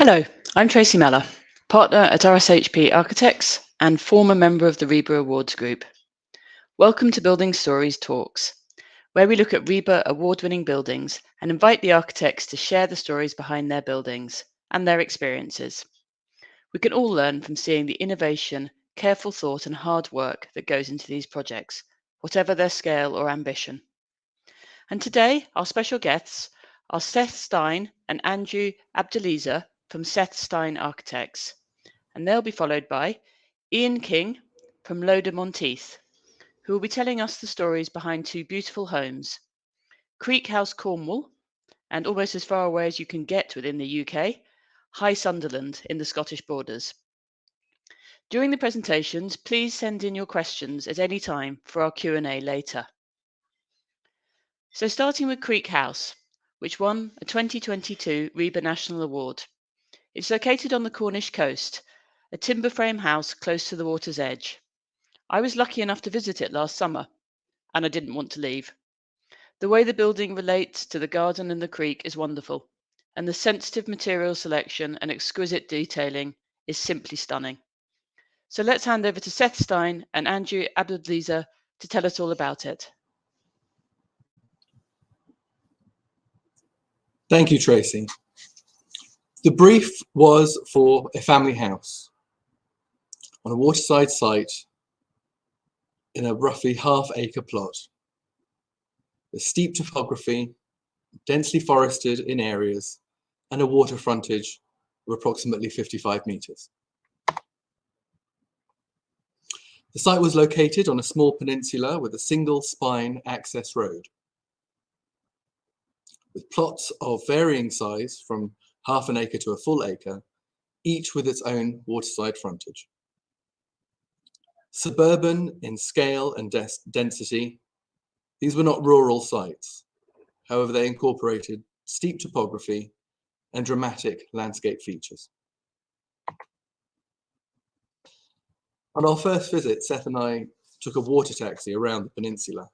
Hello, I'm Tracy Meller, partner at RSHP Architects and former member of the RIBA Awards Group. Welcome to Building Stories Talks, where we look at RIBA award-winning buildings and invite the architects to share the stories behind their buildings and their experiences. We can all learn from seeing the innovation, careful thought and hard work that goes into these projects, whatever their scale or ambition. And today, our special guests are Seth Stein and Abdulezer from Seth Stein Architects, and they'll be followed by Iain King from Monteith, who will be telling us the stories behind two beautiful homes, Creek House, Cornwall, and almost as far away as you can get within the UK, High Sunderland in the Scottish borders. During the presentations, please send in your questions at any time for our Q&A later. So starting with Creek House, which won a 2022 RIBA National Award. It's located on the Cornish coast, a timber frame house close to the water's edge. I was lucky enough to visit it last summer, and I didn't want to leave. The way the building relates to the garden and the creek is wonderful, and the sensitive material selection and exquisite detailing is simply stunning. So let's hand over to Seth Stein and Abdulezer to tell us all about it. Thank you, Tracy. The brief was for a family house on a waterside site in a roughly half-acre plot with steep topography, densely forested in areas, and a water frontage of approximately 55 meters. The site was located on a small peninsula with a single spine access road, with plots of varying size from half an acre to a full acre, each with its own waterside frontage. Suburban in scale and density, these were not rural sites. However, they incorporated steep topography and dramatic landscape features. On our first visit, Seth and I took a water taxi around the peninsula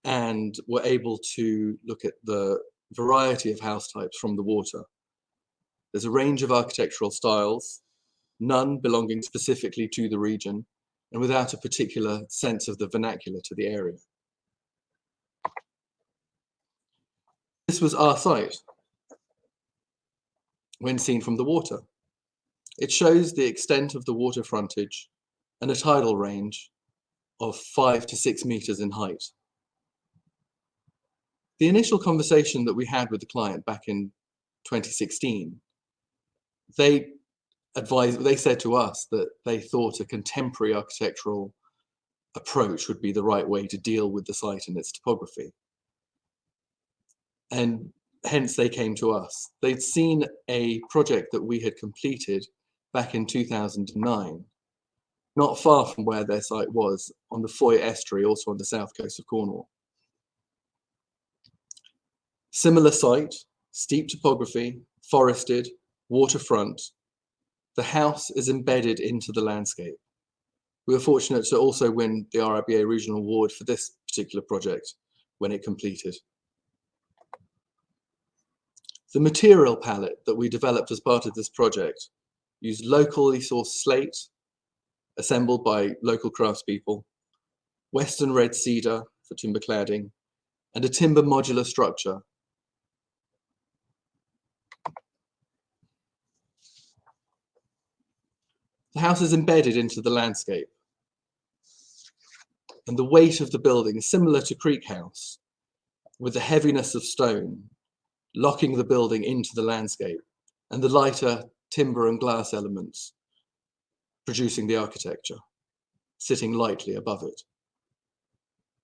and were able to look at the variety of house types from the water. There's a range of architectural styles, none belonging specifically to the region and without a particular sense of the vernacular to the area. This was our site when seen from the water. It shows the extent of the water frontage and a tidal range of 5 to 6 meters in height. The initial conversation that we had with the client back in 2016, they said to us that they thought a contemporary architectural approach would be the right way to deal with the site and its topography. And hence they came to us. They'd seen a project that we had completed back in 2009, not far from where their site was, on the Foy estuary, also on the south coast of Cornwall. Similar site, steep topography, forested, waterfront. The house is embedded into the landscape. We were fortunate to also win the RIBA Regional Award for this particular project when it completed. The material palette that we developed as part of this project used locally sourced slate, assembled by local craftspeople, Western red cedar for timber cladding, and a timber modular structure. The house is embedded into the landscape, and the weight of the building is similar to Creek House, with the heaviness of stone locking the building into the landscape, and the lighter timber and glass elements producing the architecture, sitting lightly above it.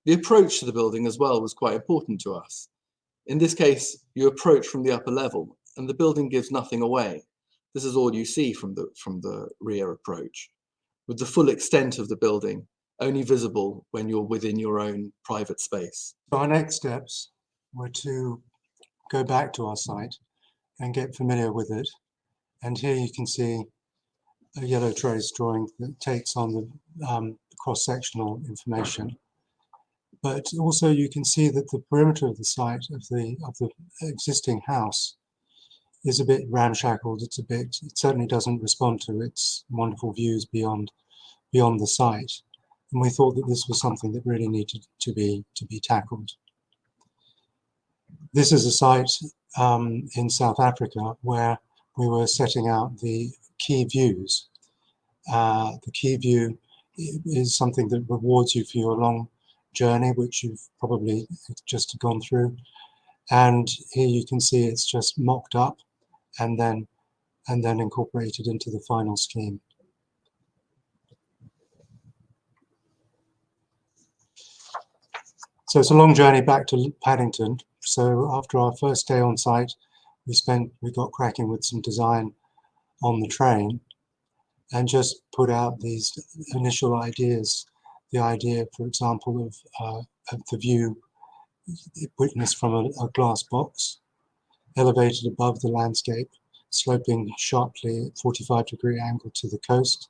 The approach to the building as well was quite important to us. In this case, you approach from the upper level, and the building gives nothing away. This is all you see from the rear approach, with the full extent of the building only visible when you're within your own private space. Our next steps were to go back to our site and get familiar with it. And here you can see a yellow trace drawing that takes on the cross-sectional information. But also you can see that the perimeter of the site of the existing house is a bit ramshackled. It certainly doesn't respond to its wonderful views beyond the site. And we thought that this was something that really needed to be tackled. This is a site in South Africa where we were setting out the key views. The key view is something that rewards you for your long journey, which you've probably just gone through. And here you can see it's just mocked up and then incorporated into the final scheme. So it's a long journey back to Paddington. So after our first day on site, we got cracking with some design on the train and just put out these initial ideas. The idea, for example, of the view witnessed from a glass box, elevated above the landscape, sloping sharply at 45-degree angle to the coast,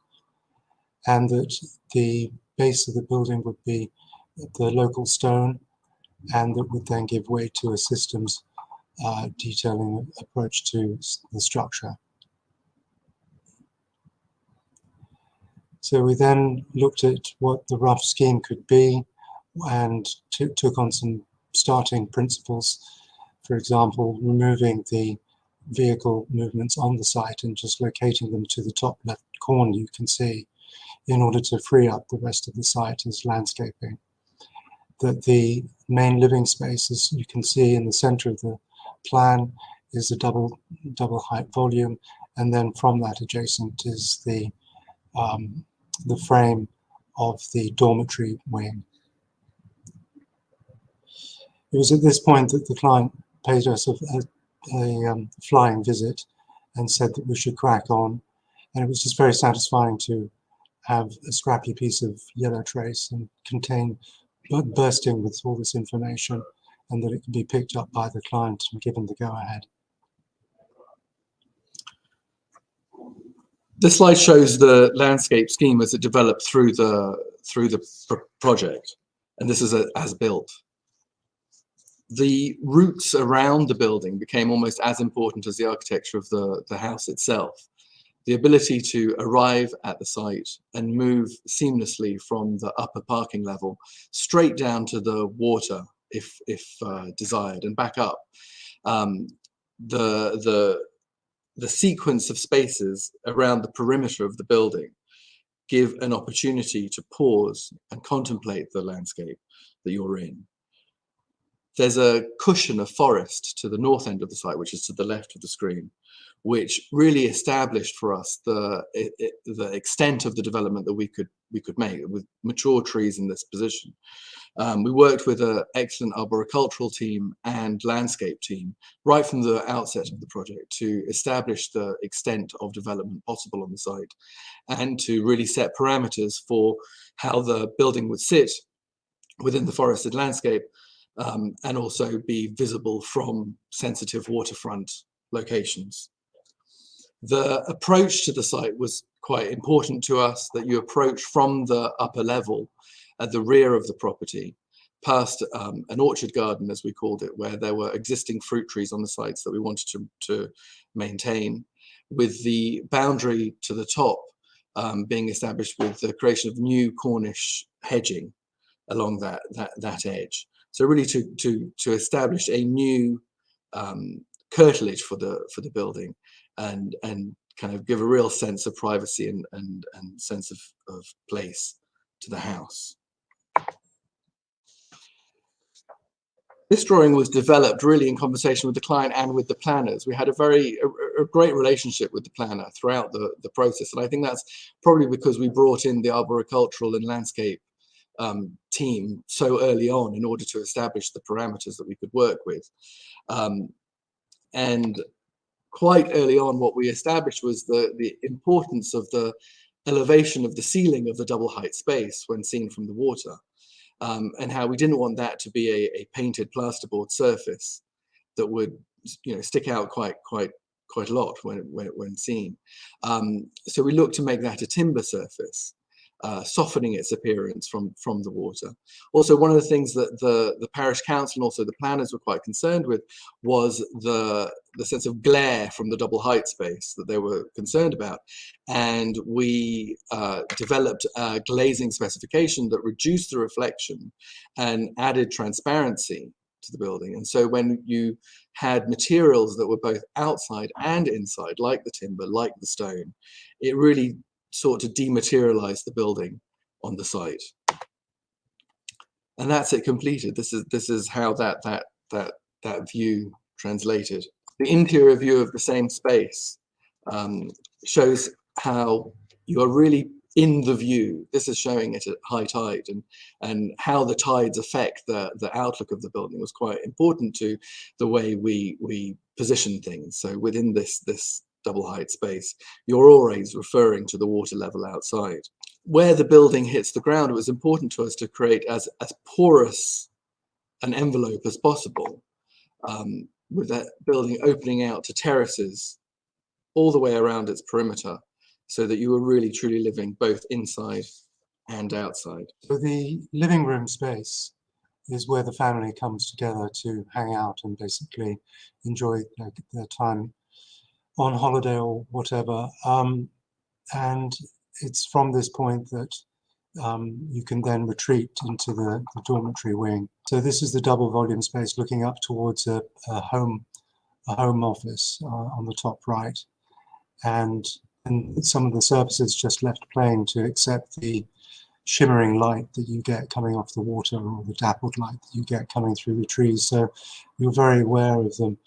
and that the base of the building would be the local stone, and that would then give way to a systems detailing approach to the structure. So we then looked at what the rough scheme could be and took on some starting principles. For example, removing the vehicle movements on the site and just locating them to the top left corner you can see in order to free up the rest of the site as landscaping. That the main living space, as you can see in the center of the plan, is a double height volume, and then from that adjacent is the frame of the dormitory wing. It was at this point that the client paid us a flying visit and said that we should crack on, and it was just very satisfying to have a scrappy piece of yellow trace and bursting with all this information, and that it could be picked up by the client and given the go-ahead. This slide shows the landscape scheme as it developed through the project, and this is as built. The routes around the building became almost as important as the architecture of the house itself. The ability to arrive at the site and move seamlessly from the upper parking level straight down to the water, if desired, and back up. The sequence of spaces around the perimeter of the building give an opportunity to pause and contemplate the landscape that you're in. There's a cushion of forest to the north end of the site, which is to the left of the screen, which really established for us the extent of the development that we could make with mature trees in this position. We worked with an excellent arboricultural team and landscape team right from the outset of the project to establish the extent of development possible on the site and to really set parameters for how the building would sit within the forested landscape and also be visible from sensitive waterfront locations. The approach to the site was quite important to us, that you approach from the upper level at the rear of the property, past an orchard garden, as we called it, where there were existing fruit trees on the sites that we wanted to maintain, with the boundary to the top being established with the creation of new Cornish hedging along that edge. So really to establish a new curtilage for the building and kind of give a real sense of privacy and sense of place to the house. This drawing was developed really in conversation with the client and with the planners. We had a great relationship with the planner throughout the process, and I think that's probably because we brought in the arboricultural and landscape team so early on in order to establish the parameters that we could work with. And quite early on, what we established was the importance of the elevation of the ceiling of the double height space when seen from the water. And how we didn't want that to be a painted plasterboard surface that would, stick out quite a lot when seen. So we looked to make that a timber surface, softening its appearance from the water. Also, one of the things that the parish council and also the planners were quite concerned with was the sense of glare from the double height space that they were concerned about. And we developed a glazing specification that reduced the reflection and added transparency to the building. And so when you had materials that were both outside and inside, like the timber, like the stone, it really sought to dematerialize the building on the site. And that's it completed. This is how that view translated. The interior view of the same space shows how you are really in the view. This is showing it at high tide, and how the tides affect the outlook of the building was quite important to the way we position things. So within this double height space, you're always referring to the water level outside. Where the building hits the ground, it was important to us to create as porous an envelope as possible, with that building opening out to terraces all the way around its perimeter, so that you were really truly living both inside and outside. So the living room space is where the family comes together to hang out and basically enjoy their time on holiday or whatever. And it's from this point that you can then retreat into the dormitory wing. So this is the double volume space looking up towards a home office on the top right. And some of the surfaces just left plain to accept the shimmering light that you get coming off the water, or the dappled light that you get coming through the trees. So you're very aware of them.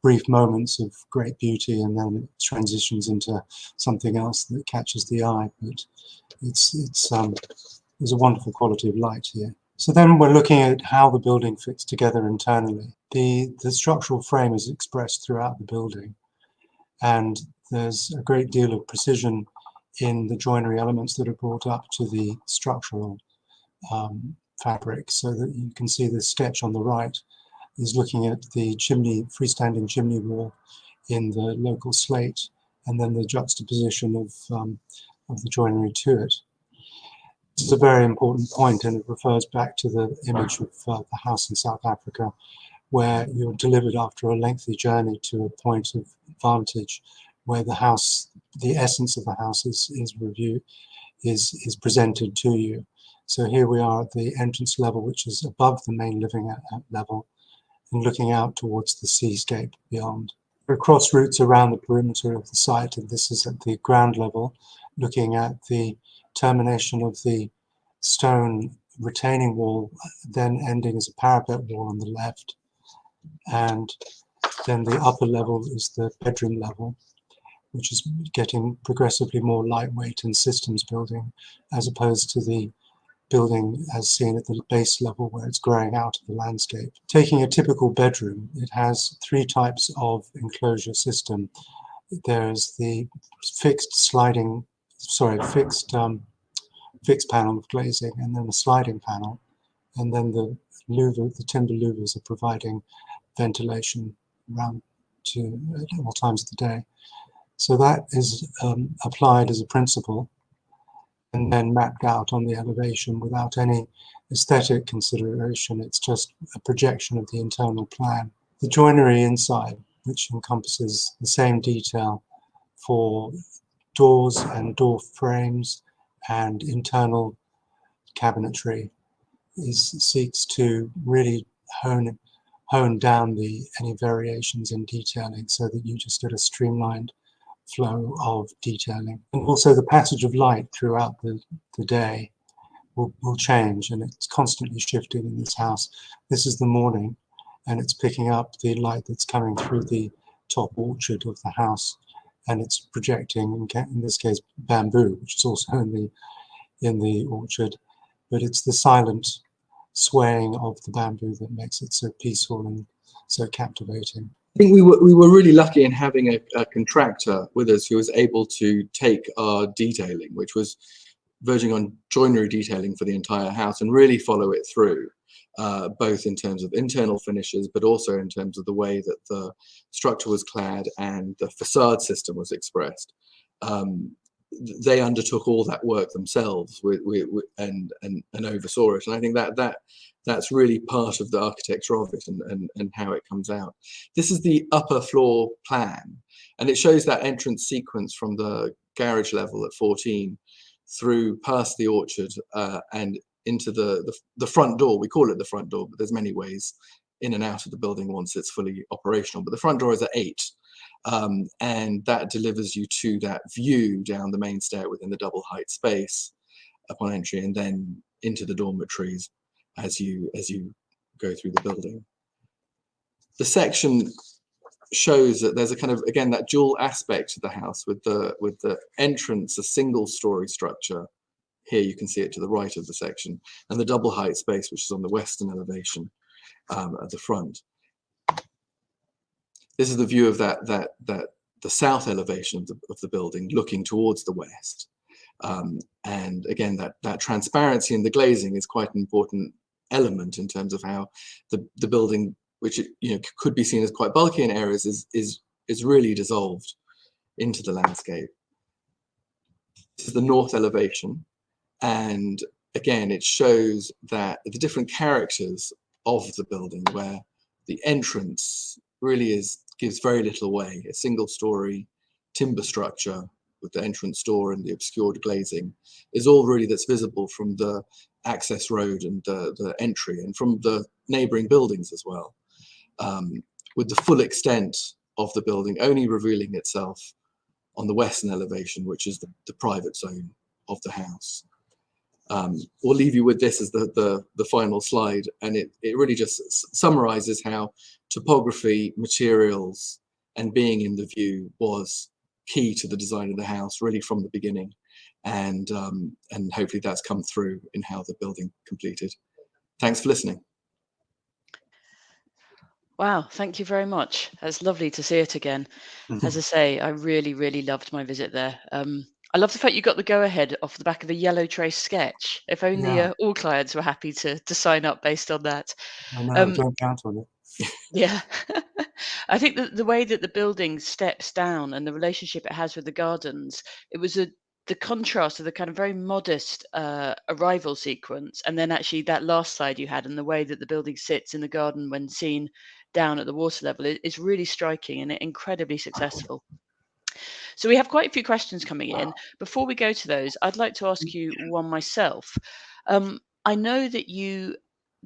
Brief moments of great beauty, and then it transitions into something else that catches the eye. But there's a wonderful quality of light here. So then we're looking at how the building fits together internally. The structural frame is expressed throughout the building, and there's a great deal of precision in the joinery elements that are brought up to the structural fabric, so that you can see the sketch on the right is looking at the freestanding chimney wall in the local slate, and then the juxtaposition of the joinery to it. This is a very important point, and it refers back to the image of the house in South Africa, where you're delivered after a lengthy journey to a point of vantage where the house, the essence of the house is presented to you. So here we are at the entrance level, which is above the main living level, and looking out towards the seascape beyond. There are cross routes around the perimeter of the site, and this is at the ground level, looking at the termination of the stone retaining wall, then ending as a parapet wall on the left. And then the upper level is the bedroom level, which is getting progressively more lightweight and systems building, as opposed to the building as seen at the base level where it's growing out of the landscape. Taking a typical bedroom, it has three types of enclosure system. There's the fixed panel of glazing, and then the sliding panel, and then the timber louvers are providing ventilation around to at all times of the day. So that is applied as a principle and then mapped out on the elevation without any aesthetic consideration. It's just a projection of the internal plan. The joinery inside, which encompasses the same detail for doors and door frames and internal cabinetry, seeks to really hone down any variations in detailing, so that you just get a streamlined flow of detailing. And also the passage of light throughout the day will change, and it's constantly shifting in this house. This is the morning, and it's picking up the light that's coming through the top orchard of the house, and it's projecting, in this case, bamboo, which is also in the orchard, but it's the silent swaying of the bamboo that makes it so peaceful and so captivating. I think we were really lucky in having a contractor with us who was able to take our detailing, which was verging on joinery detailing for the entire house, and really follow it through, both in terms of internal finishes, but also in terms of the way that the structure was clad and the facade system was expressed. they undertook all that work themselves and oversaw it. And I think that's really part of the architecture of it and how it comes out. This is the upper floor plan, and it shows that entrance sequence from the garage level at 14 through past the orchard and into the front door. We call it the front door, but there's many ways in and out of the building once it's fully operational. But the front door is at 8. And that delivers you to that view down the main stair within the double height space upon entry, and then into the dormitories as you go through the building. The section shows that there's a kind of, again, that dual aspect to the house with the entrance, a single story structure. Here you can see it to the right of the section, and the double height space, which is on the western elevation at the front. This is the view of the south elevation of the building, looking towards the west. And again, that transparency in the glazing is quite an important element in terms of how the building, which could be seen as quite bulky in areas, is really dissolved into the landscape. This is the north elevation, and again, it shows that the different characters of the building, where the entrance really gives very little away. A single story timber structure with the entrance door and the obscured glazing is all really that's visible from the access road and the entry, and from the neighboring buildings as well, with the full extent of the building only revealing itself on the western elevation, which is the private zone of the house. We'll leave you with this as the final slide, and it really just summarizes how topography, materials, and being in the view was key to the design of the house, really from the beginning, and hopefully that's come through in how the building completed. Thanks for listening. Wow, thank you very much. It's lovely to see it again. As I say, I really, really loved my visit there. I love the fact you got the go-ahead off the back of a yellow trace sketch. If only all clients were happy to sign up based on that. I know, don't count on it. Yeah. I think that the way that the building steps down and the relationship it has with the gardens, it was the contrast of the kind of very modest arrival sequence, and then actually that last slide you had, and the way that the building sits in the garden when seen down at the water level is really striking and incredibly successful. So we have quite a few questions coming in. Before we go to those, I'd like to ask you one myself. I know that you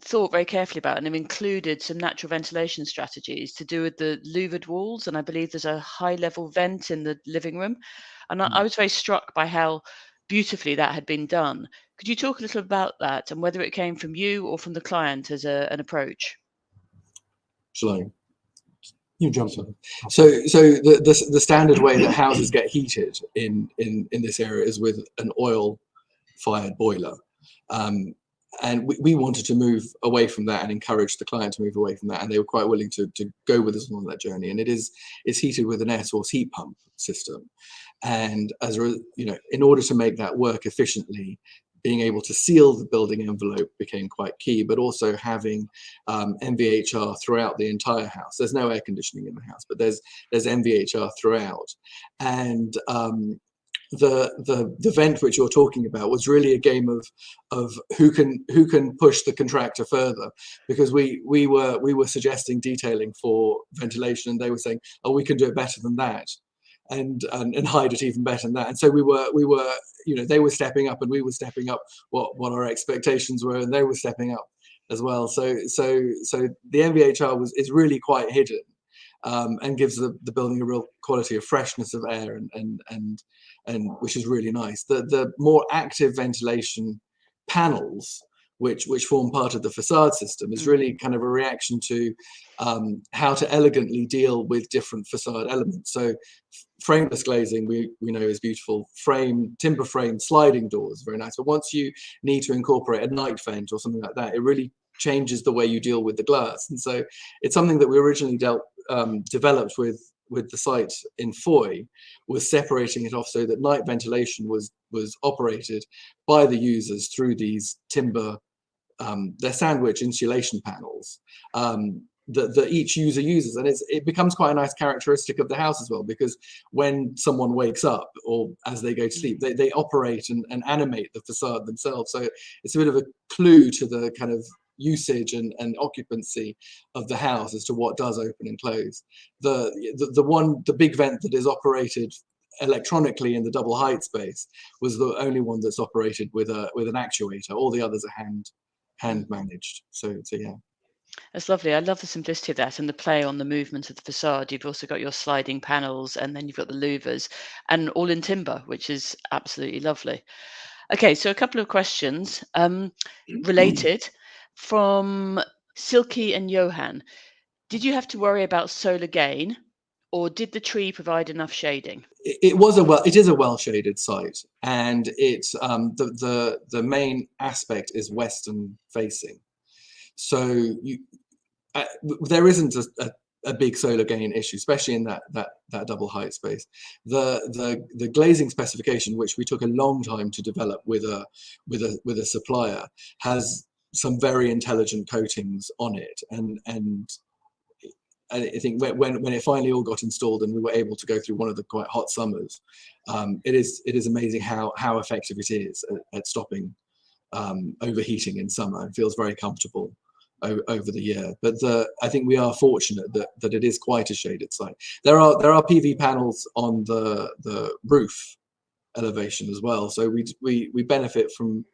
thought very carefully about and have included some natural ventilation strategies to do with the louvered walls, and I believe there's a high level vent in the living room. And I was very struck by how beautifully that had been done. Could you talk a little about that and whether it came from you or from the client as an approach? Shall I? You jump in. So the standard way that houses get heated in this area is with an oil-fired boiler, and we wanted to move away from that and encourage the client to move away from that, and they were quite willing to go with us on that journey. And it's heated with an air source heat pump system, and in order to make that work efficiently, being able to seal the building envelope became quite key, but also having MVHR throughout the entire house. There's no air conditioning in the house, but there's MVHR throughout. And the vent which you're talking about was really a game of who can push the contractor further, because we were suggesting detailing for ventilation, and they were saying, oh, we can do it better than that, and hide it even better than that. And so we were they were stepping up and we were stepping up what our expectations were, and they were stepping up as well. So the MVHR is really quite hidden, and gives the building a real quality of freshness of air, and which is really nice. The more active ventilation panels, which form part of the facade system, is really kind of a reaction to how to elegantly deal with different facade elements. So frameless glazing we know is beautiful. Timber frame sliding doors, very nice. But once you need to incorporate a night vent or something like that, it really changes the way you deal with the glass. And so it's something that we originally developed with the site in Foy, was separating it off so that night ventilation was operated by the users through these timber, they're sandwich insulation panels, that each user uses, and it becomes quite a nice characteristic of the house as well, because when someone wakes up or as they go to sleep, they operate and animate the facade themselves. So it's a bit of a clue to the kind of usage and occupancy of the house as to what does open and close. The big vent that is operated electronically in the double height space was the only one that's operated with an actuator. All the others are hand managed. So yeah. That's lovely. I love the simplicity of that and the play on the movement of the facade. You've also got your sliding panels, and then you've got the louvers, and all in timber, which is absolutely lovely. Okay, so a couple of questions related from Silky and Johan. Did you have to worry about solar gain, or did the tree provide enough shading? It is a well shaded site, and it's the main aspect is western facing. So there isn't a big solar gain issue, especially in that double height space. The glazing specification, which we took a long time to develop with a supplier, has some very intelligent coatings on it, and I think when it finally all got installed and we were able to go through one of the quite hot summers, it is amazing how effective it is at stopping overheating in summer, and feels very comfortable over the year. But I think we are fortunate that it is quite a shaded site. There are PV panels on the roof elevation as well, so we benefit from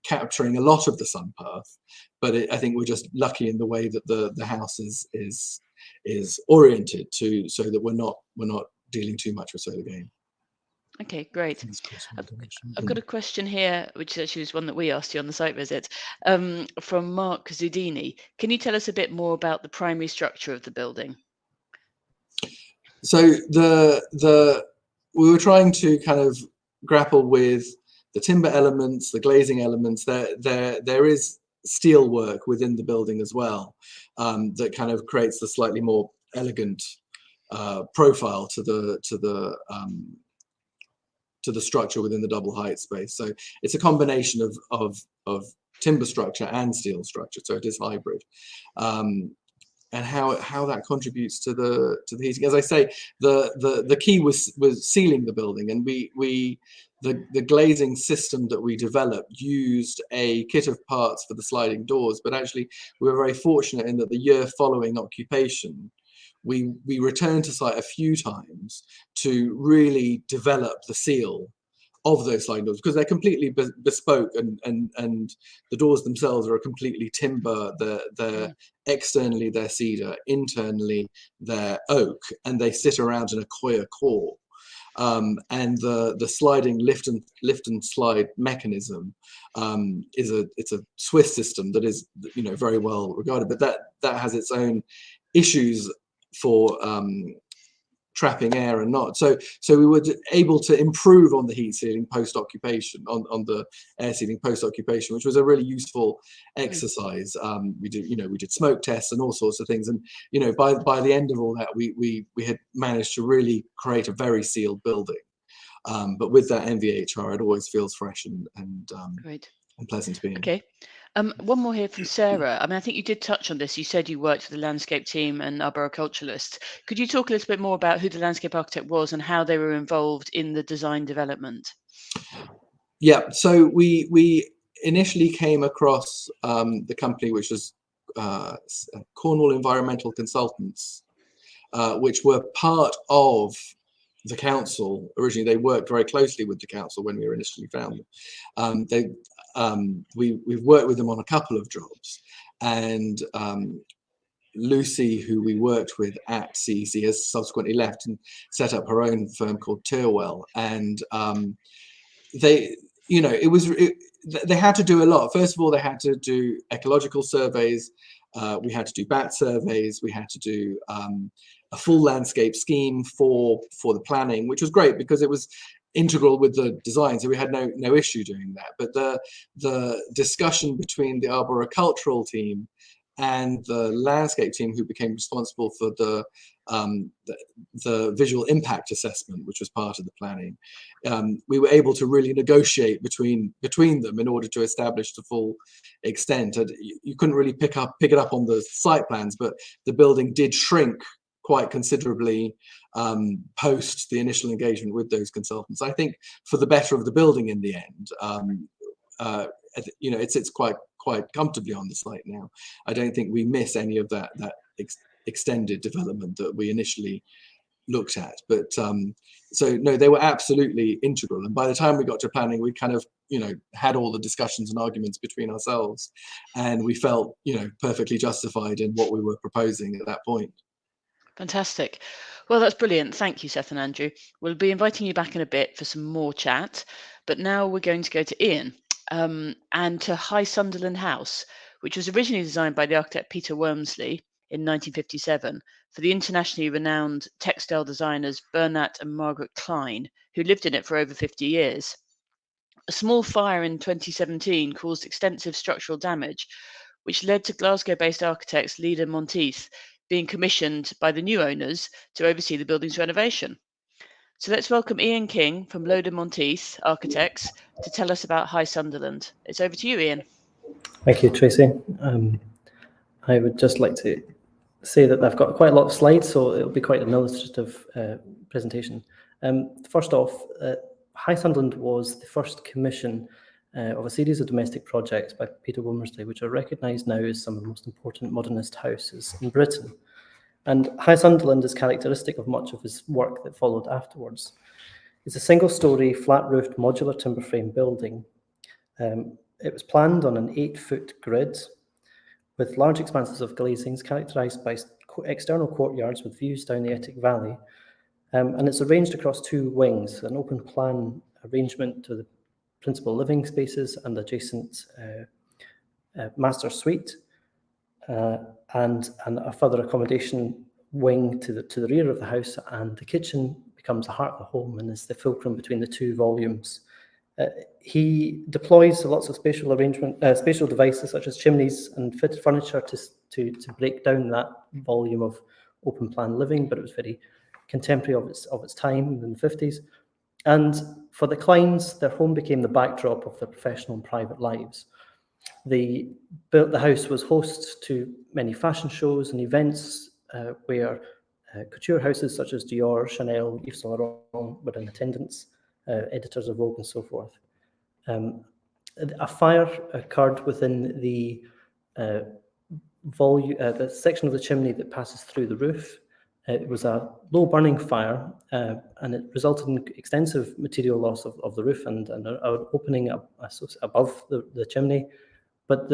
capturing a lot of the sun path. But I think we're just lucky in the way that the house is oriented to, so that we're not dealing too much with solar gain. Okay, great. I've got a question here, which actually is one that we asked you on the site visit, from Mark Zudini. Can you tell us a bit more about the primary structure of the building? So we were trying to kind of grapple with the timber elements, the glazing elements. There is steel work within the building as well, that kind of creates the slightly more elegant profile to the structure within the double height space. So it's a combination of timber structure and steel structure, so it is hybrid. And how that contributes to the heating. As I say, the key was sealing the building, and the glazing system that we developed used a kit of parts for the sliding doors, but actually we were very fortunate in that the year following occupation, we returned to site a few times to really develop the seal of those sliding doors, because they're completely bespoke, and the doors themselves are completely timber. They're externally they're cedar, internally they're oak, and they sit around in a coir core. And the sliding lift and slide mechanism it's a Swiss system that is, you know, very well regarded, but that has its own issues for trapping air and not. So we were able to improve on the heat sealing post occupation, on the air sealing post occupation, which was a really useful exercise. We did smoke tests and all sorts of things, and you know, by the end of all that, we had managed to really create a very sealed building. But with that MVHR, it always feels fresh and Great. And pleasant to be in. Okay. One more here from Sarah. I mean, I think you did touch on this. You said you worked for the landscape team and arboriculturalists. Could you talk a little bit more about who the landscape architect was and how they were involved in the design development? Yeah, so we initially came across the company, which was Cornwall Environmental Consultants, which were part of the council. Originally, they worked very closely with the council when we were initially found them. We've worked with them on a couple of jobs, and Lucy, who we worked with at CEC, has subsequently left and set up her own firm called Tyrwell. And they had to do a lot. First of all, they had to do ecological surveys. We had to do bat surveys. We had to do a full landscape scheme for the planning, which was great because it was integral with the design, so we had no issue doing that. But the discussion between the arboricultural team and the landscape team who became responsible for the visual impact assessment, which was part of the planning. We were able to really negotiate between them in order to establish the full extent. And you couldn't really pick it up on the site plans, but the building did shrink quite considerably post the initial engagement with those consultants. I think for the better of the building in the end. It sits quite comfortably on the site now. I don't think we miss any of that extended development that we initially looked at. But so no, they were absolutely integral. And by the time we got to planning, we kind of had all the discussions and arguments between ourselves, and we felt perfectly justified in what we were proposing at that point. Fantastic. Well, that's brilliant. Thank you, Seth and Andrew. We'll be inviting you back in a bit for some more chat, but now we're going to go to Iain and to High Sunderland House, which was originally designed by the architect Peter Wormsley in 1957 for the internationally renowned textile designers Bernat and Margaret Klein, who lived in it for over 50 years. A small fire in 2017 caused extensive structural damage, which led to Glasgow-based architects leader Monteith being commissioned by the new owners to oversee the building's renovation. So let's welcome Iain King from Loader Monteith Architects to tell us about High Sunderland. It's over to you, Iain. Thank you, Tracy. I would just like to say that I've got quite a lot of slides, so it'll be quite an illustrative presentation. First off, High Sunderland was the first commission of a series of domestic projects by Peter Wormsley, which are recognised now as some of the most important modernist houses in Britain. And High Sunderland is characteristic of much of his work that followed afterwards. It's a single-storey, flat-roofed, modular timber frame building. It was planned on an 8-foot grid with large expanses of glazings characterised by external courtyards with views down the Ettrick Valley. And it's arranged across 2 wings, an open plan arrangement to the principal living spaces and adjacent master suite, and a further accommodation wing to the rear of the house, and the kitchen becomes the heart of the home and is the fulcrum between the 2 volumes. He deploys lots of spatial devices such as chimneys and fitted furniture to break down that volume of open plan living, but it was very contemporary of its time in the 50s. And for the Kleins, their home became the backdrop of their professional and private lives. The house was host to many fashion shows and events where couture houses such as Dior, Chanel, Yves Saint Laurent were in attendance, editors of Vogue and so forth. A fire occurred within the section of the chimney that passes through the roof. It was a low burning fire, and it resulted in extensive material loss of the roof and an opening up above the chimney. But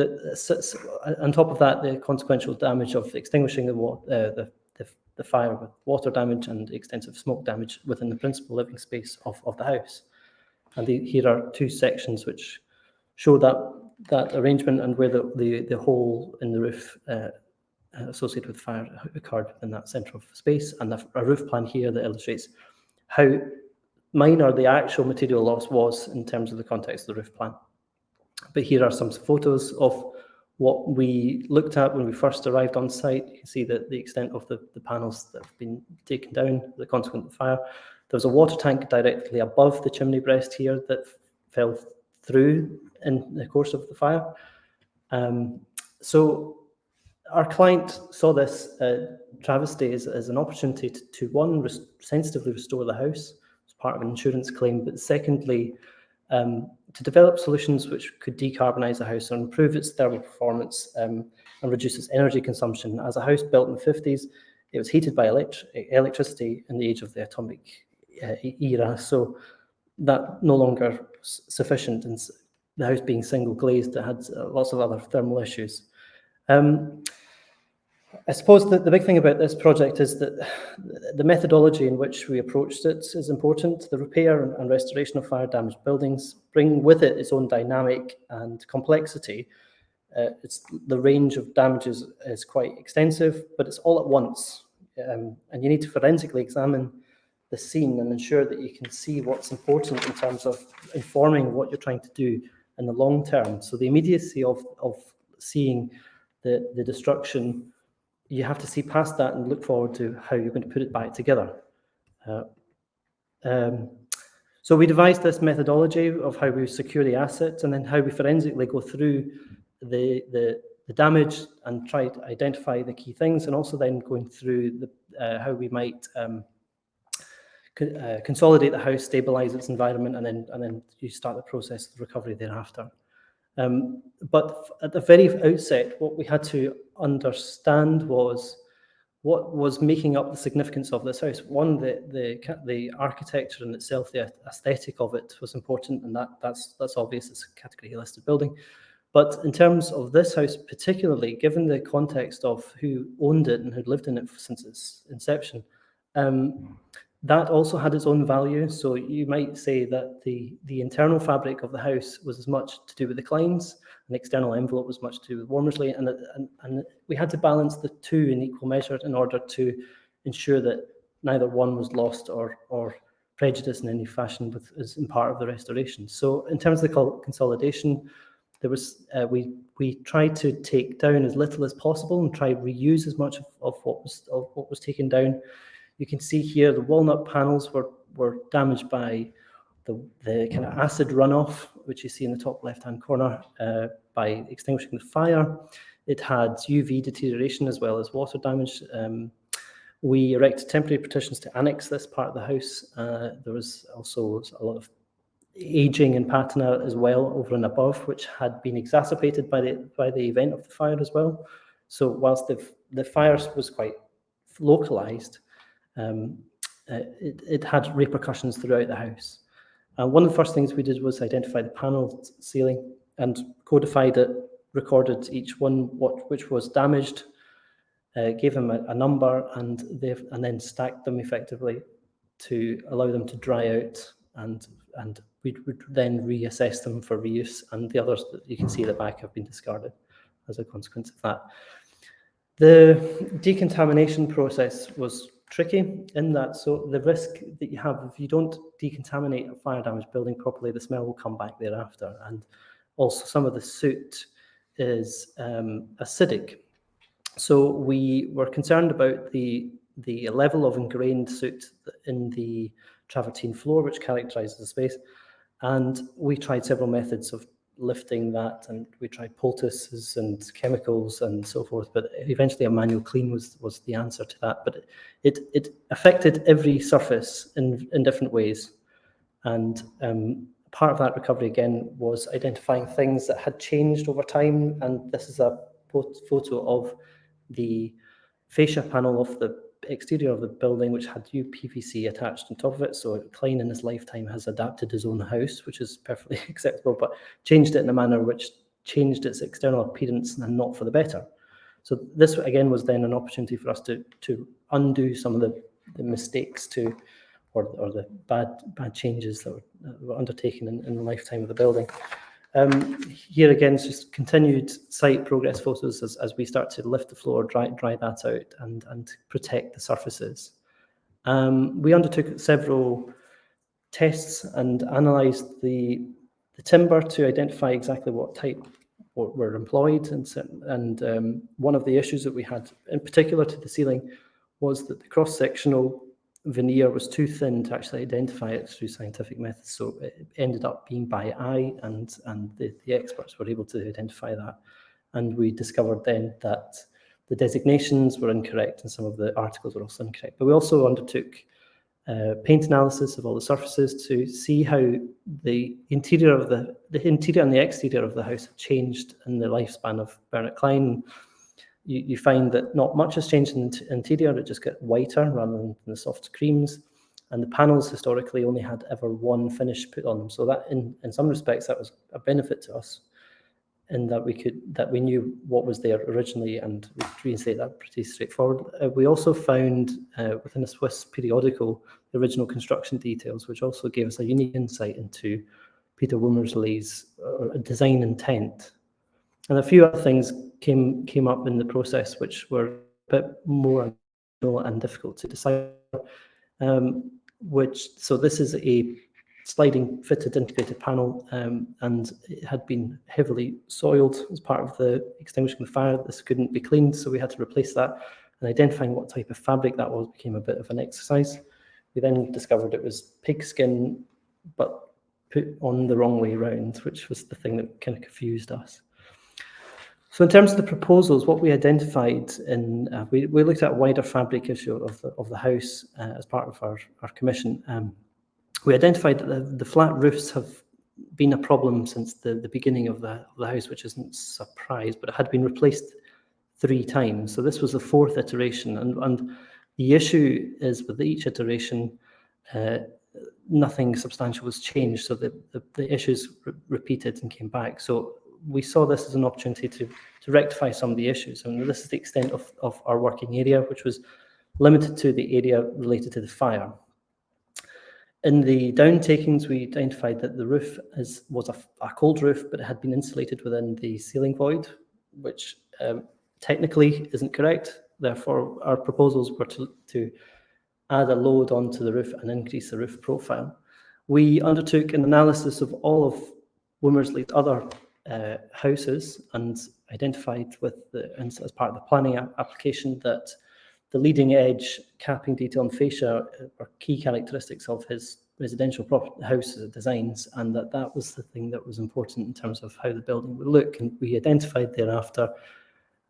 on top of that, the consequential damage of extinguishing the fire with water damage and extensive smoke damage within the principal living space of the house. And here are 2 sections which show that arrangement and where the hole in the roof associated with fire occurred within that centre of space, and a roof plan here that illustrates how minor the actual material loss was in terms of the context of the roof plan. But here are some photos of what we looked at when we first arrived on site. You can see that the extent of the panels that have been taken down, the consequent fire. There was a water tank directly above the chimney breast here that fell through in the course of the fire. So our client saw this travesty as an opportunity to one, sensitively restore the house as part of an insurance claim, but secondly, to develop solutions which could decarbonise the house and improve its thermal performance and reduce its energy consumption. As a house built in the 50s, it was heated by electricity in the age of the atomic era, so that no longer sufficient, and the house being single glazed, it had lots of other thermal issues. I suppose that the big thing about this project is that the methodology in which we approached it is important. The repair and restoration of fire damaged buildings bring with it its own dynamic and complexity. The range of damages is quite extensive, but it's all at once. And you need to forensically examine the scene and ensure that you can see what's important in terms of informing what you're trying to do in the long term. So the immediacy of seeing the destruction, you have to see past that and look forward to how you're going to put it back together. So we devised this methodology of how we secure the assets and then how we forensically go through the damage and try to identify the key things, and also then going through how we might consolidate the house, stabilize its environment, and then you start the process of recovery thereafter. But at the very outset, what we had to understand was what was making up the significance of this house. One, the architecture in itself, the aesthetic of it was important, and that's obvious. It's a category A listed building. But in terms of this house particularly, given the context of who owned it and who'd lived in it since its inception, that also had its own value. So you might say that the internal fabric of the house was as much to do with the Kleins, and the external envelope was much to do with Wormersley, and we had to balance the two in equal measure in order to ensure that neither one was lost or prejudiced in any fashion as in part of the restoration. So in terms of the consolidation, there was we tried to take down as little as possible and try to reuse as much of what was taken down. You can see here the walnut panels were damaged by the kind of acid runoff, which you see in the top left-hand corner, by extinguishing the fire. It had UV deterioration as well as water damage. We erected temporary partitions to annex this part of the house. There was also a lot of aging in patina as well over and above, which had been exacerbated by the event of the fire as well. So whilst the fire was quite localized, it had repercussions throughout the house. One of the first things we did was identify the panel ceiling and codified it, recorded each one which was damaged, gave them a number, and then stacked them effectively to allow them to dry out, and we would then reassess them for reuse, and the others that you can see at the back have been discarded as a consequence of that. The decontamination process was tricky in that, so the risk that you have if you don't decontaminate a fire damaged building properly, the smell will come back thereafter, and also some of the soot is acidic. So we were concerned about the level of ingrained soot in the travertine floor, which characterizes the space, and we tried several methods of lifting that, and we tried poultices and chemicals and so forth, but eventually a manual clean was the answer to that. But it affected every surface in different ways, and part of that recovery again was identifying things that had changed over time, and this is a photo of the fascia panel of the exterior of the building, which had UPVC attached on top of it. So Klein in his lifetime has adapted his own house, which is perfectly acceptable, but changed it in a manner which changed its external appearance and not for the better. So this again was then an opportunity for us to undo some of the mistakes or the bad changes that were undertaken in the lifetime of the building. Here again, it's just continued site progress photos as we start to lift the floor, dry that out, and protect the surfaces. We undertook several tests and analysed the timber to identify exactly what type were employed, and one of the issues that we had, in particular to the ceiling, was that the cross-sectional veneer was too thin to actually identify it through scientific methods, so it ended up being by eye, and the experts were able to identify that. And we discovered then that the designations were incorrect and some of the articles were also incorrect. But we also undertook paint analysis of all the surfaces to see how the interior and the exterior of the house have changed in the lifespan of Bernard Klein. You find that not much has changed in the interior, it just got whiter rather than the soft creams. And the panels historically only had ever one finish put on them. So that in some respects, that was a benefit to us in that we knew what was there originally, and we could reinstate that pretty straightforward. We also found within a Swiss periodical the original construction details, which also gave us a unique insight into Peter Wormersley's design intent. And a few other things came up in the process which were a bit more and difficult to decipher. So this is a sliding fitted integrated panel, and it had been heavily soiled as part of the extinguishing the fire. This couldn't be cleaned, so we had to replace that. And identifying what type of fabric that was became a bit of an exercise. We then discovered it was pigskin, but put on the wrong way around, which was the thing that kind of confused us. So in terms of the proposals, what we identified in, we looked at a wider fabric issue of the house as part of our commission. We identified that the flat roofs have been a problem since the beginning of the house, which isn't a surprise, but it had been replaced 3 times. So this was the 4th iteration, and the issue is with each iteration, nothing substantial was changed, so the issues repeated and came back. So we saw this as an opportunity to rectify some of the issues, and this is the extent of our working area, which was limited to the area related to the fire. In the downtakings, we identified that the roof was a cold roof, but it had been insulated within the ceiling void, which technically isn't correct. Therefore, our proposals were to add a load onto the roof and increase the roof profile. We undertook an analysis of all of Womersley's other houses and identified as part of the planning application that the leading edge, capping, detail and fascia are key characteristics of his residential house designs, and that was the thing that was important in terms of how the building would look. And we identified thereafter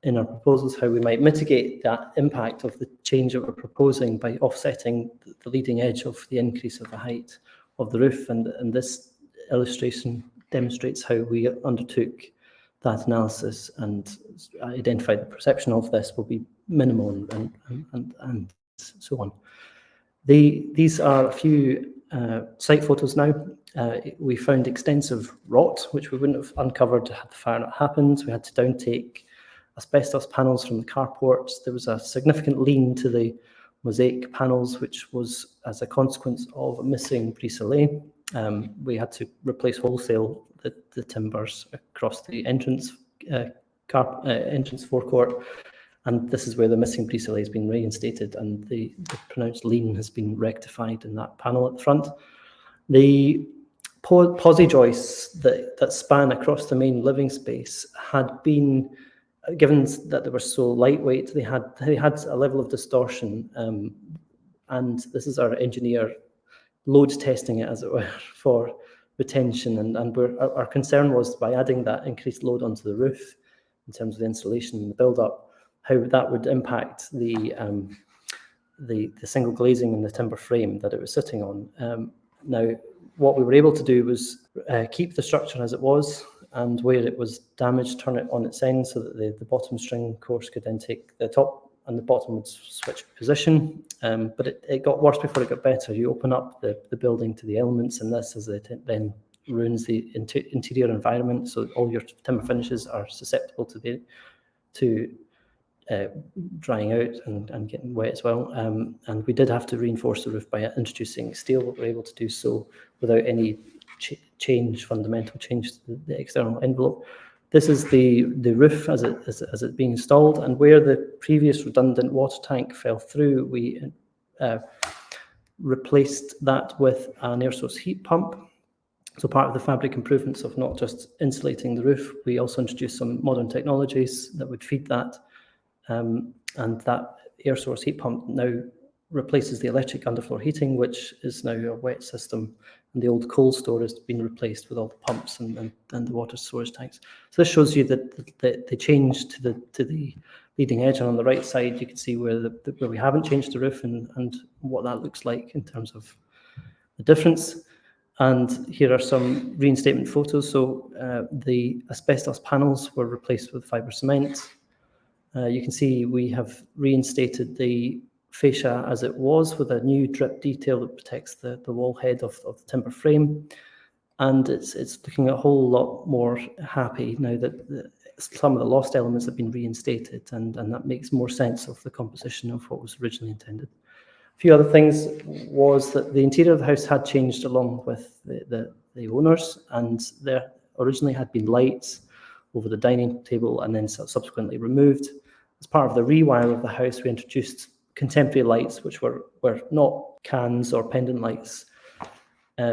in our proposals how we might mitigate that impact of the change that we're proposing by offsetting the leading edge of the increase of the height of the roof. And this illustration demonstrates how we undertook that analysis and identified the perception of this will be minimal and so on. These are a few site photos now. We found extensive rot, which we wouldn't have uncovered had the fire not happened. We had to downtake asbestos panels from the carports. There was a significant lean to the mosaic panels, which was as a consequence of a missing brise-soleil. We had to replace wholesale the timbers across the entrance forecourt, and this is where the missing brise-soleil has been reinstated, and the pronounced lean has been rectified in that panel at the front. The posi joists that span across the main living space had been, given that they were so lightweight, they had a level of distortion, and this is our engineer load testing it, as it were, for retention, and our concern was by adding that increased load onto the roof in terms of the insulation and the build-up, how that would impact the single glazing and the timber frame that it was sitting on. Now, what we were able to do was keep the structure as it was, and where it was damaged, turn it on its end so that the bottom string course could then take the top and the bottom would switch position. But it got worse before it got better. You open up the building to the elements, and this as it then ruins the interior environment. So all your timber finishes are susceptible to drying out and getting wet as well. And we did have to reinforce the roof by introducing steel, but we're able to do so without any fundamental change to the external envelope. This is the roof as it's being installed, and where the previous redundant water tank fell through, we replaced that with an air source heat pump. So part of the fabric improvements of not just insulating the roof, we also introduced some modern technologies that would feed that, and that air source heat pump now replaces the electric underfloor heating, which is now a wet system, and the old coal store has been replaced with all the pumps and the water storage tanks. So this shows you that the change to the leading edge, and on the right side you can see where we haven't changed the roof and what that looks like in terms of the difference. And here are some reinstatement photos. So the asbestos panels were replaced with fibre cement. You can see we have reinstated the fascia as it was with a new drip detail that protects the wall head of the timber frame, and it's looking a whole lot more happy now that some of the lost elements have been reinstated, and that makes more sense of the composition of what was originally intended. A few other things was that the interior of the house had changed along with the owners, and there originally had been lights over the dining table and then subsequently removed. As part of the rewire of the house, we introduced contemporary lights, which were not cans or pendant lights,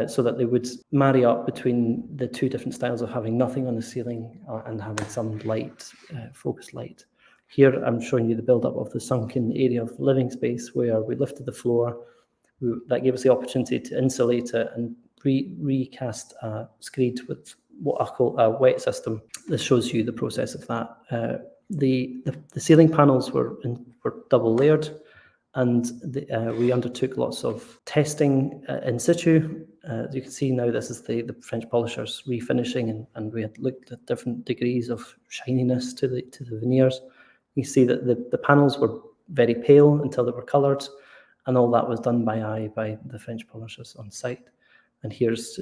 so that they would marry up between the two different styles of having nothing on the ceiling and having some light, focused light. Here I'm showing you the build-up of the sunken area of living space where we lifted the floor. That gave us the opportunity to insulate it and recast a screed with what I call a wet system. This shows you the process of that. The ceiling panels were double layered, and we undertook lots of testing in situ. As you can see now, this is the French polishers refinishing, and we had looked at different degrees of shininess to the veneers. You see that the panels were very pale until they were coloured, and all that was done by eye by the French polishers on site. And here's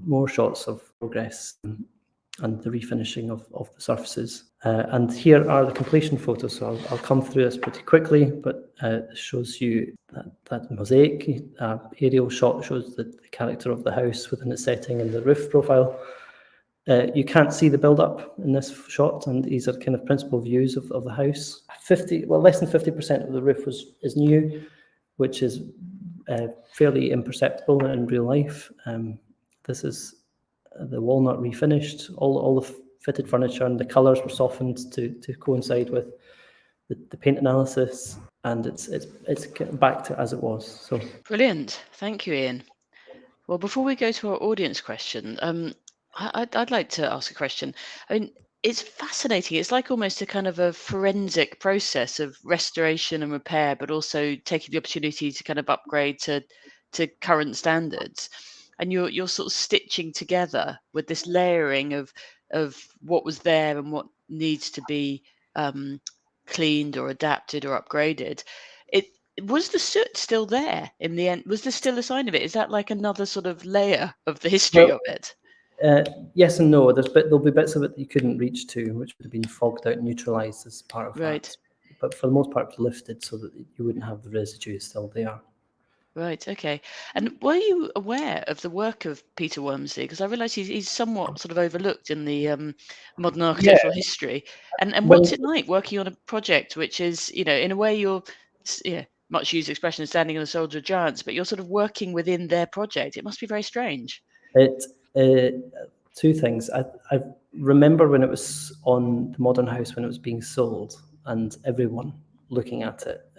more shots of progress and the refinishing of the surfaces. And here are the completion photos. So I'll come through this pretty quickly, but it shows you that mosaic aerial shot shows the character of the house within its setting and the roof profile. You can't see the build-up in this shot, and these are kind of principal views of the house. Less than 50% of the roof is new, which is fairly imperceptible in real life. This is the walnut refinished. All the fitted furniture and the colours were softened to coincide with the paint analysis, and it's back to as it was. So Brilliant, thank you, Iain. Well, before we go to our audience question, I'd like to ask a question. I mean, it's fascinating. It's like almost a kind of a forensic process of restoration and repair, but also taking the opportunity to kind of upgrade to current standards. And you're sort of stitching together with this layering of what was there and what needs to be cleaned or adapted or upgraded. Was the soot still there in the end? Was there still a sign of it? Is that like another sort of layer of the history of it? Yes and no. There'll be bits of it that you couldn't reach to, which would have been fogged out and neutralised as part of Right. that. But for the most part, it was lifted so that you wouldn't have the residue still there. Right. Okay. And were you aware of the work of Peter Wormsley? Because I realise he's somewhat sort of overlooked in the modern architectural history. And what's it like working on a project which is, in a way you're, much used expression, standing on a shoulder of giants, but you're sort of working within their project. It must be very strange. Two things. I remember when it was on the Modern House, when it was being sold, and everyone looking at it.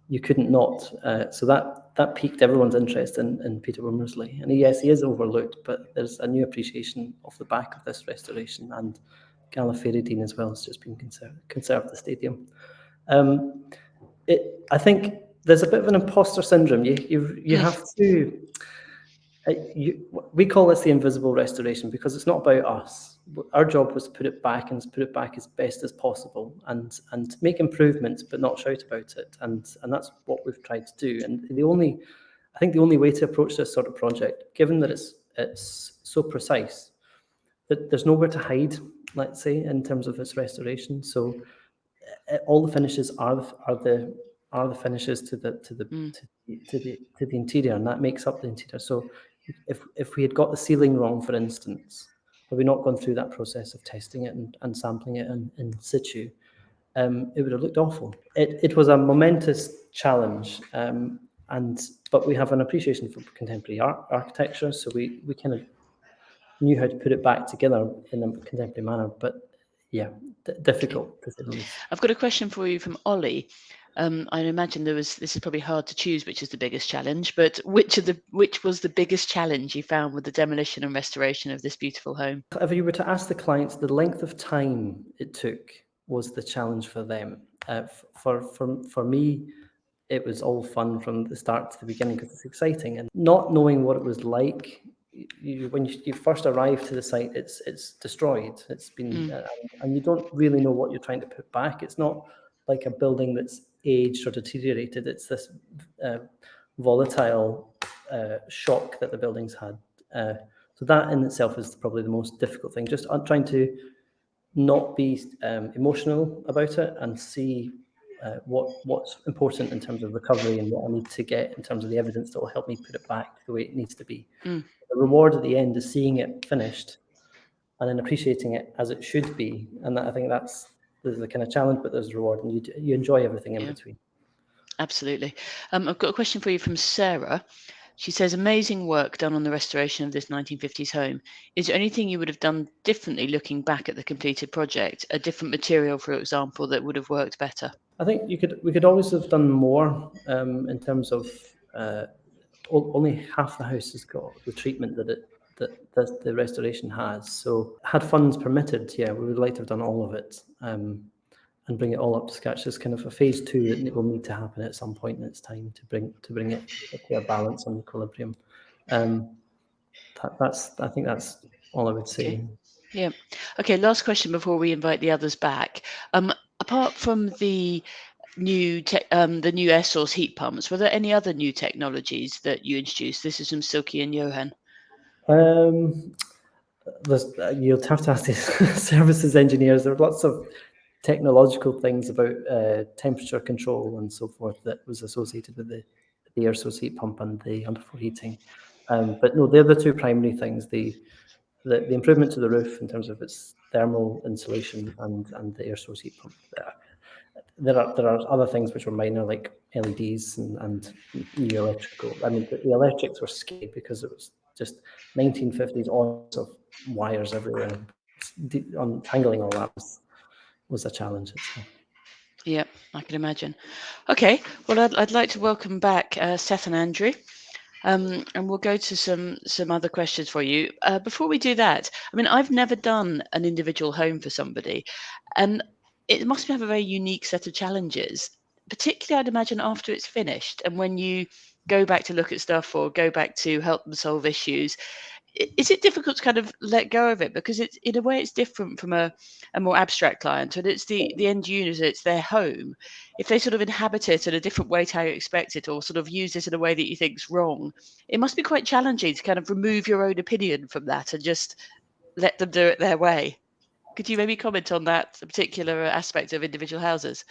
You couldn't not. So that piqued everyone's interest in Peter Wormsley. And yes, he is overlooked, but there's a new appreciation off the back of this restoration, and Gallifreydine as well has just been conserved the stadium. I think there's a bit of an imposter syndrome. You have to. We call this the invisible restoration because it's not about us. Our job was to put it back and put it back as best as possible and make improvements, but not shout about it. And that's what we've tried to do. And I think the only way to approach this sort of project, given that it's so precise, that there's nowhere to hide, let's say, in terms of its restoration. So all the finishes are the finishes to the interior, and that makes up the interior. So if we had got the ceiling wrong, for instance, had we not gone through that process of testing it and sampling it in situ, it would have looked awful. It was a momentous challenge, but we have an appreciation for contemporary architecture, so we kind of knew how to put it back together in a contemporary manner, but yeah, difficult to say the least. I've got a question for you from Ollie. I imagine this is probably hard to choose which is the biggest challenge, but which was the biggest challenge you found with the demolition and restoration of this beautiful home? If you were to ask the clients, the length of time it took was the challenge for them. For me, it was all fun from the start to the beginning because it's exciting, and not knowing what it was like. When you first arrive to the site, it's destroyed. It's been, and you don't really know what you're trying to put back. It's not like a building that's aged or deteriorated. It's this volatile shock that the building's had. So that in itself is probably the most difficult thing. Just trying to not be emotional about it and see what's important in terms of recovery and what I need to get in terms of the evidence that will help me put it back the way it needs to be. The reward at the end is seeing it finished and then appreciating it as it should be. And I think there's the kind of challenge, but there's a reward, and you enjoy everything in between. Absolutely. I've got a question for you from Sarah. She says, amazing work done on the restoration of this 1950s home. Is there anything you would have done differently looking back at the completed project? A different material, for example, that would have worked better? I think we could always have done more in terms of only half the house has got the treatment that the restoration has. So had funds permitted, yeah, we would like to have done all of it and bring it all up to scratch. There's kind of a phase 2 that will need to happen at some point in its time to bring it to a balance and equilibrium. I think that's all I would say. Okay. Yeah. Okay, last question before we invite the others back. Apart from the new air source heat pumps, were there any other new technologies that you introduced? This is from Silky and Johan. You'll have to ask the services engineers. There are lots of technological things about temperature control and so forth that was associated with the air source heat pump and the underfloor heating. But no, they're the two primary things: the improvement to the roof in terms of its thermal insulation and the air source heat pump. There are other things which were minor, like LEDs and new electrical. I mean, the electrics were scary because it was just 1950s, all sorts of wires everywhere. Untangling all that was a challenge itself. Yeah, I can imagine. Okay, well, I'd like to welcome back Seth and Andrew, and we'll go to some other questions for you. Before we do that, I mean, I've never done an individual home for somebody, and it must have a very unique set of challenges, particularly I'd imagine after it's finished and when you go back to look at stuff or go back to help them solve issues. Is it difficult to kind of let go of it? Because it's, in a way, it's different from a more abstract client, and it's the end user, it's their home. If they sort of inhabit it in a different way to how you expect it, or sort of use it in a way that you think's wrong, it must be quite challenging to kind of remove your own opinion from that and just let them do it their way. Could you maybe comment on that particular aspect of individual houses?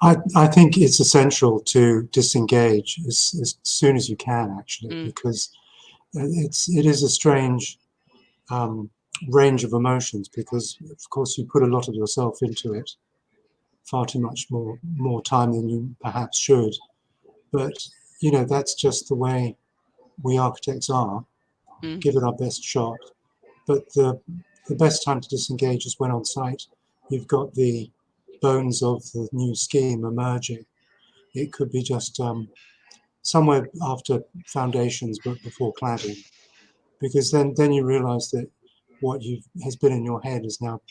I think it's essential to disengage as soon as you can, actually, because it is a strange range of emotions, because of course you put a lot of yourself into it, far too much more time than you perhaps should. But you know, that's just the way we architects are. Give it our best shot. But the best time to disengage is when on site you've got the bones of the new scheme emerging. It could be just somewhere after foundations but before cladding, because then you realize that what has been in your head is now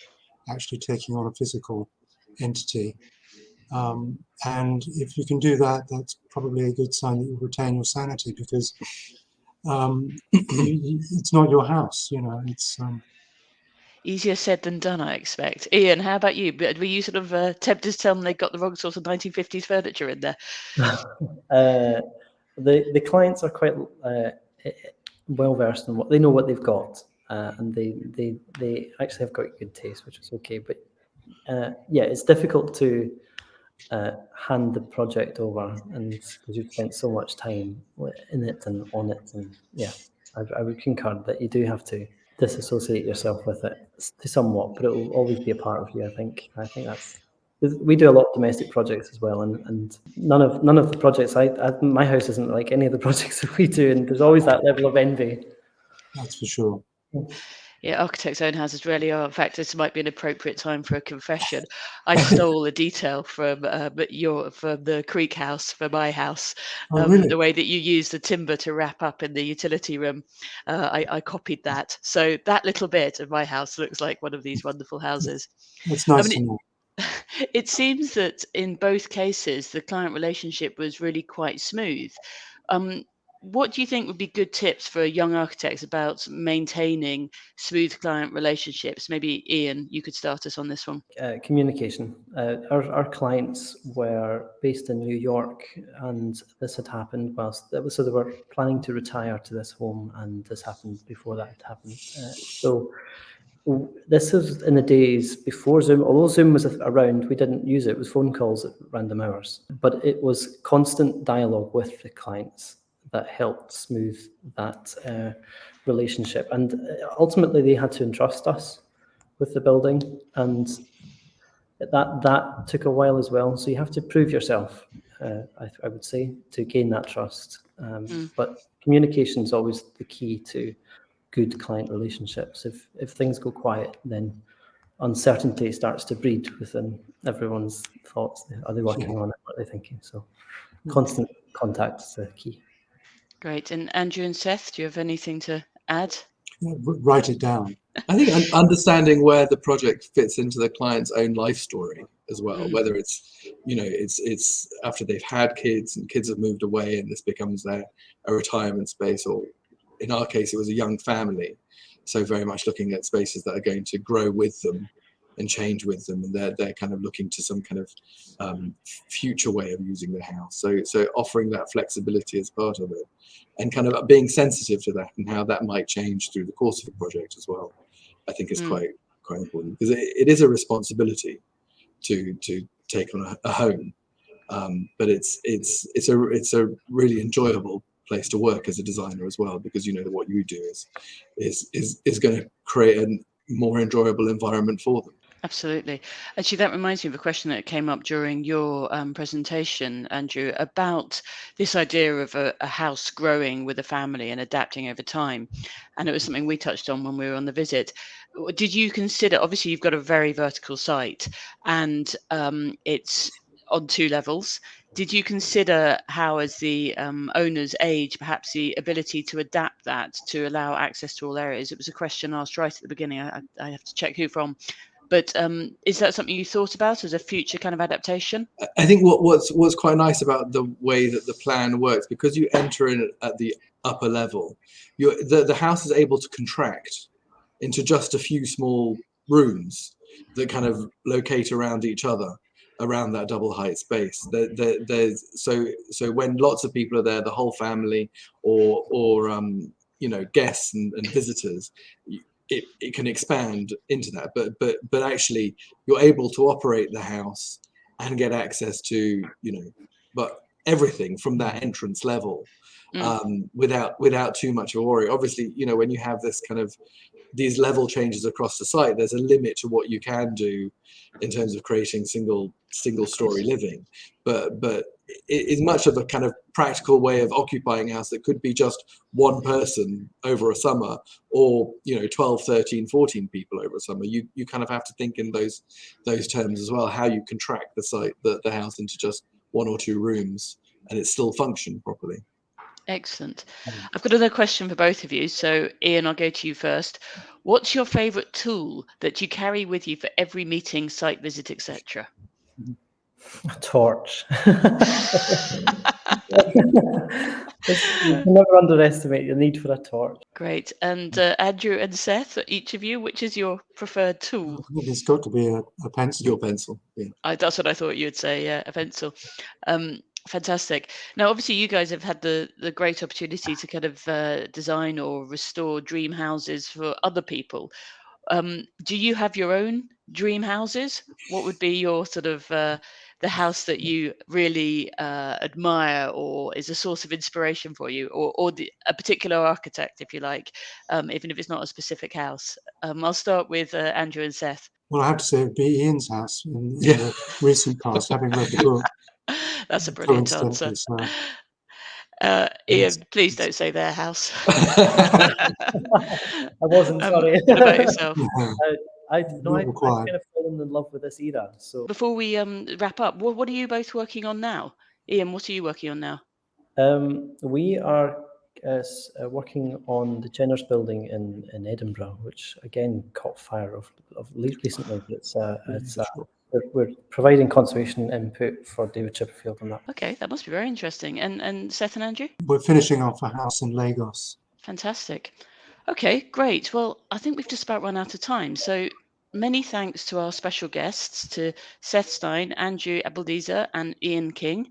actually taking on a physical entity. And if you can do that, that's probably a good sign that you retain your sanity, because it's not your house, you know. It's Easier said than done, I expect. Iain, how about you? Were you sort of tempted to tell them they got the wrong sort of 1950s furniture in there? The clients are quite well versed in what they've got, and they actually have quite good taste, which is okay. But yeah, it's difficult to hand the project over, and because you've spent so much time in it and on it, and yeah, I would concur that you do have to disassociate yourself with it somewhat, but it will always be a part of you. I think that's. We do a lot of domestic projects as well, and none of the projects my house isn't like any of the projects that we do, and there's always that level of envy. That's for sure. Yeah, architects' own houses really are. In fact, this might be an appropriate time for a confession. I stole a detail from the Creek house for my house. Oh, really? The way that you use the timber to wrap up in the utility room, I copied that. So that little bit of my house looks like one of these wonderful houses. That's nice to know. It seems that in both cases, the client relationship was really quite smooth. What do you think would be good tips for young architects about maintaining smooth client relationships? Maybe Iain, you could start us on this one. Communication. Our clients were based in New York, and this had happened so they were planning to retire to this home, and this happened before that had happened. So this is in the days before Zoom. Although Zoom was around, we didn't use it. It was phone calls at random hours, but it was constant dialogue with the clients that helped smooth that relationship. And ultimately, they had to entrust us with the building, and that took a while as well. So you have to prove yourself I would say, to gain that trust. But communication is always the key to good client relationships. If things go quiet, then uncertainty starts to breed within everyone's thoughts. Are they working on it? What are they thinking? So constant contact is the key. Great. And Andrew and Seth, do you have anything to add? Write it down. I think understanding where the project fits into the client's own life story as well, whether it's, it's after they've had kids and kids have moved away and this becomes a retirement space, or in our case, it was a young family. So very much looking at spaces that are going to grow with them and change with them, and they're kind of looking to some kind of future way of using the house. So offering that flexibility as part of it, and kind of being sensitive to that and how that might change through the course of the project as well, I think is quite important, because it is a responsibility to take on a home, but it's a really enjoyable place to work as a designer as well, because you know that what you do is going to create a more enjoyable environment for them. Absolutely. Actually, that reminds me of a question that came up during your presentation, Andrew, about this idea of a house growing with a family and adapting over time. And it was something we touched on when we were on the visit. Did you consider, obviously you've got a very vertical site, and it's on 2 levels. Did you consider how, as the owners age, perhaps the ability to adapt that to allow access to all areas? It was a question asked right at the beginning. I have to check who from. But is that something you thought about as a future kind of adaptation? I think what's quite nice about the way that the plan works, because you enter in at the upper level, the house is able to contract into just a few small rooms that kind of locate around each other, around that double height space. So when lots of people are there, the whole family, or guests and visitors, it can expand into that, but actually you're able to operate the house and get access to but everything from that entrance level, without too much of a worry. Obviously, when you have this kind of these level changes across the site, there's a limit to what you can do in terms of creating single story living, but it is much of a kind of practical way of occupying a house that could be just one person over a summer, or 12, 13, 14 people over a summer. You kind of have to think in those terms as well, how you contract the site, the house, into just 1 or 2 rooms and it still function properly. Excellent. I've got another question for both of you. So Iain, I'll go to you first. What's your favorite tool that you carry with you for every meeting, site visit, etc.? A torch. You can never underestimate the need for a torch. Great. And Andrew and Seth, each of you, which is your preferred tool? It's got to be a pencil. Your pencil. Yeah. That's what I thought you'd say. Yeah, a pencil. Fantastic. Now, obviously, you guys have had the great opportunity to kind of design or restore dream houses for other people. Do you have your own dream houses? What would be your sort of the house that you really admire, or is a source of inspiration for you, or a particular architect, if you like, even if it's not a specific house? I'll start with Andrew and Seth. Well, I have to say it'd be Ian's house in the recent past, having read the book. That's a brilliant answer. Iain, please don't say their house. I wasn't, sorry. What about yourself? I've kind of fallen in love with this era. So before we wrap up, what are you both working on now? Iain, what are you working on now? We are working on the Jenners building in Edinburgh, which again caught fire of recently. We're providing conservation input for David Chipperfield on that. Okay, that must be very interesting. And Seth and Andrew? We're finishing off a house in Lagos. Fantastic. Okay, great. Well, I think we've just about run out of time. So many thanks to our special guests, to Seth Stein, Andrew Abdulezer, and Iain King.